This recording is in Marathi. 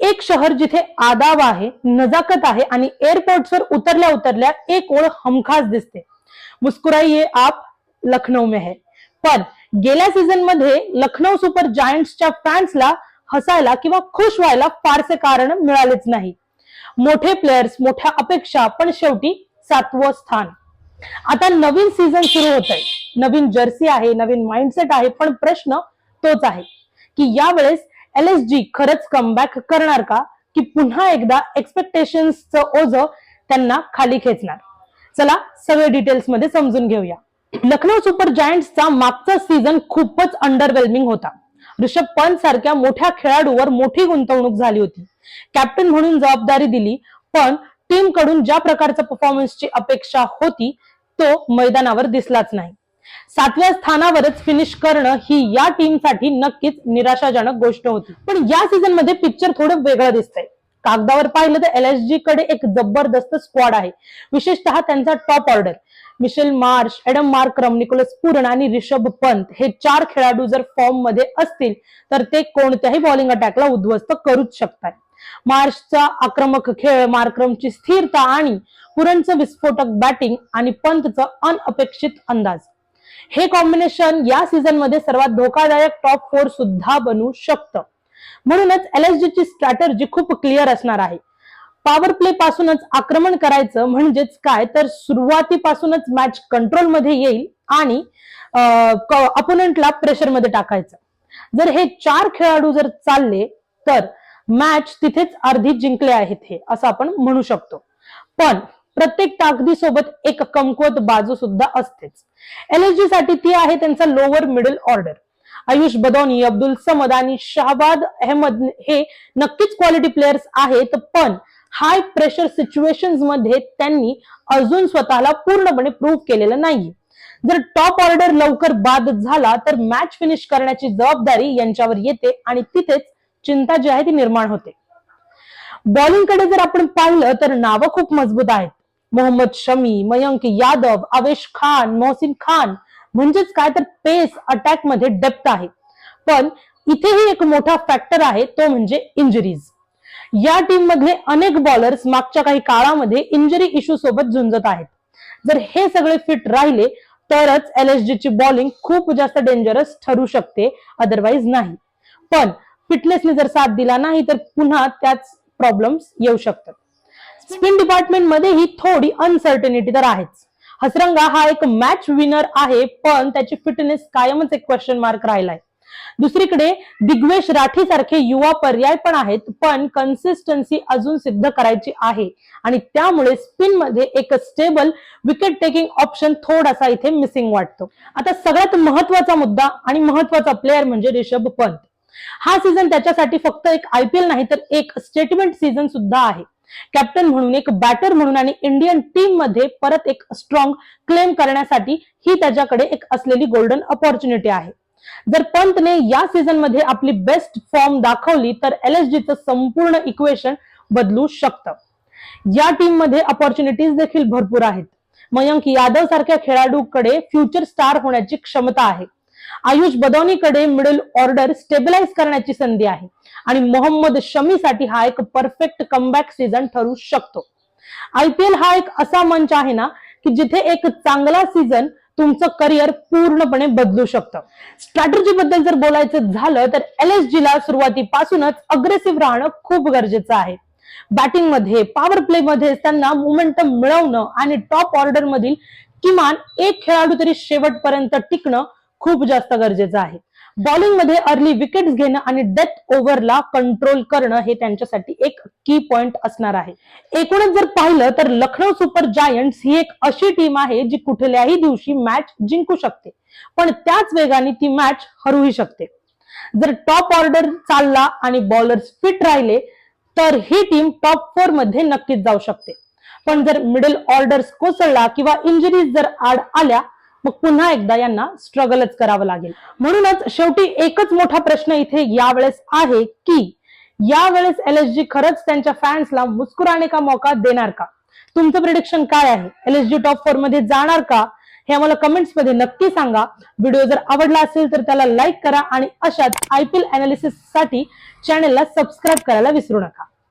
एक शहर जिथे आदाब आहे, नजाकत आहे आणि एअरपोर्ट्सवर उतरल्या उतरल्या एक ओळ हमखास दिसते, मुस्कुराइये आप लखनौ में है. पण गेल्या सीझन मध्ये लखनौ सुपर जायंट्सच्या फॅन्सला हसायला किंवा खुश व्हायला फारसे कारण मिळालेच नाही. मोठे प्लेयर्स, मोठ्या अपेक्षा, पण शेवटी 7वं स्थान. आता नवीन सीझन सुरू होत आहे, नवीन जर्सी आहे, नवीन माइंडसेट आहे, पण प्रश्न तोच आहे की यावेळेस LSG खरंच कमबॅक करणार का, की पुन्हा एकदा एक्सपेक्टेशन्सचं ओझं त्यांना खाली खेचणार. चला सगळे डिटेल्स मध्ये समजून घेऊया. लखनौ सुपर जायंट्सचा मागचा सीझन खूपच अंडरवेल्मिंग होता. ऋषभ पंत सारख्या मोठ्या खेळाडूवर मोठी गुंतवणूक झाली होती, कॅप्टन म्हणून जबाबदारी दिली, पण टीम कडून ज्या प्रकारचा परफॉर्मन्सची अपेक्षा होती तो मैदानावर दिसलाच नाही. 7व्या स्थानावरच फिनिश करणं ही या टीमसाठी नक्कीच निराशाजनक गोष्ट होती. पण या सीझन मध्ये पिक्चर थोडं वेगळं दिसतंय. कागदावर पाहिलं तर LSG कडे एक जबरदस्त स्क्वॉड आहे, विशेषतः त्यांचा top order. Mitchell Marsh, Adam Markram, Nicholas Pooran आणि ऋषभ पंत हे 4 खेळाडू जर फॉर्म मध्ये असतील तर ते कोणत्याही बॉलिंग अटॅकला उद्ध्वस्त करूच शकतात. मार्शचा आक्रमक खेळ, मार्क्रमची स्थिरता आणि पुरनचं विस्फोटक बॅटिंग आणि पंतचं अनअपेक्षित अंदाज, हे कॉम्बिनेशन या सीझन मध्ये सर्वात धोकादायक टॉप 4 सुद्धा बनू शकतं. म्हणूनच LSG ची स्ट्रॅटेजी खूप क्लिअर असणार आहे. पॉवर प्ले पासूनच आक्रमण करायचं, म्हणजेच काय तर सुरुवातीपासूनच मॅच कंट्रोल मध्ये येईल आणि अपोनेंटला प्रेशर मध्ये टाकायचं. जर हे 4 खेळाडू जर चालले तर मॅच तिथेच अर्धी जिंकले आहेत हे असं आपण म्हणू शकतो. पण प्रत्येक ताकदीसोबत एक कमकुवत बाजू सुद्धा असतेच. LSG साठी ती आहे त्यांचा lower middle order. Ayush Badoni, Abdul Samad आणि शहबाद अहमद हे नक्कीच क्वालिटी प्लेयर्स आहेत, पण हाय प्रेशर सिच्युएशन्स मध्ये त्यांनी अजून स्वतःला पूर्णपणे प्रूव्ह केलेलं नाहीये. जर टॉप ऑर्डर लवकर बाद झाला तर मॅच फिनिश करण्याची जबाबदारी यांच्यावर येते आणि तिथेच चिंता जी आहे ती निर्माण होते. बॉलिंग कडे जर आपण पाहिलं तर नावं खूप मजबूत आहेत. मोहम्मद शमी, मयंक यादव, आवेश खान, मोहसिन खान, म्हणजेच काय तर पेस अटॅक मध्ये डेप्थ आहे. पण इथेही एक मोठा फॅक्टर आहे, तो म्हणजे इंजरीज. या टीम मधले अनेक बॉलर्स मागच्या काही काळामध्ये इंजरी इश्यू सोबत झुंजत आहेत. जर हे सगळे फिट राहिले तरच LSG ची बॉलिंग खूप जास्त डेंजरस ठरू शकते, अदरवाईज नाही. पण फिटनेसने जर साथ दिला नाही तर पुन्हा त्याच प्रॉब्लेम्स येऊ शकतात. स्पिन डिपार्टमेंट मध्ये ही थोडी अनसर्टनिटी तर आहेच. हसरंगा हा एक मॅच विनर आहे, पण त्याची फिटनेस कायमच एक क्वेश्चन मार्क राहिलाय. दुसरीकडे दिग्वेश राठी सारखे युवा पर्याय पण आहेत, पण कन्सिस्टन्सी अजून सिद्ध करायची आहे आणि त्यामुळे स्पिन मध्ये एक स्टेबल विकेट टेकिंग ऑप्शन थोडासा इथे मिसिंग वाटतो. आता सगळ्यात महत्वाचा मुद्दा आणि महत्वाचा प्लेअर म्हणजे ऋषभ पंत. हा सीझन त्याच्यासाठी फक्त एक IPL नाही तर एक स्टेटमेंट सीझन सुद्धा आहे. कॅप्टन म्हणून, एक बॅटर म्हणून आणि इंडियन टीम मध्ये परत एक स्ट्रॉंग क्लेम करण्यासाठी ही त्याच्याकडे एक असलेली गोल्डन अपॉर्च्युनिटी आहे. जर पंतने या सीझन मध्ये आपली बेस्ट फॉर्म दाखवली तर LSG चं संपूर्ण इक्वेशन बदलू शकतं. या टीम मध्ये अपॉर्च्युनिटीज देखील भरपूर आहेत. मयंक यादव सारख्या खेळाडूकडे फ्युचर स्टार होण्याची क्षमता आहे. आयुष बदौनीकडे मिडल ऑर्डर स्टेबलाइज करण्याची संधी आहे आणि मोहम्मद शमीसाठी हा एक परफेक्ट कमबॅक सीझन ठरू शकतो. IPL हा एक असा मंच आहे ना की जिथे एक चांगला सीझन तुमचं करिअर पूर्णपणे बदलू शकतं. स्ट्रॅटेजी बद्दल जर बोलायचं झालं तर LSG ला सुरुवातीपासूनच अग्रेसिव्ह राहणं खूप गरजेचं आहे. बॅटिंग मध्ये, पॉवर प्ले मध्ये त्यांना मोमेंटम मिळवणं आणि टॉप ऑर्डर मधील किमान एक खेळाडू तरी शेवटपर्यंत टिकणं खूप जास्त गरजेचं आहे. बॉलिंग मध्ये अर्ली विकेट्स घेणं आणि डेथ ओव्हरला कंट्रोल करणं हे त्यांच्यासाठी एक की पॉइंट असणार आहे. एकूणच जर पाहिलं तर लखनौ सुपर जायंट्स ही एक अशी टीम आहे जी कुठल्याही दिवशी मॅच जिंकू शकते, पण त्याच वेगाने ती मॅच हरूही शकते. जर टॉप ऑर्डर चालला आणि बॉलर्स फिट राहिले तर ही टीम टॉप 4 मध्ये नक्कीच जाऊ शकते. पण जर मिडल ऑर्डर कोसळला किंवा इंजरीज जर आड आल्या मग पुन्हा एकदा यांना स्ट्रगलच करावं लागेल. म्हणूनच शेवटी एकच मोठा प्रश्न इथे यावेळेस आहे की यावेळेस LSG खरंच त्यांच्या फॅन्सला मुस्कुराने का मौका देणार का? तुमचं प्रिडिक्शन काय आहे? LSG टॉप 4 मध्ये जाणार का? हे आम्हाला कमेंट्स मध्ये नक्की सांगा. व्हिडिओ जर आवडला असेल तर त्याला लाईक करा आणि अशाच IPL अनालिसिस साठी चॅनलला सबस्क्राईब करायला विसरू नका.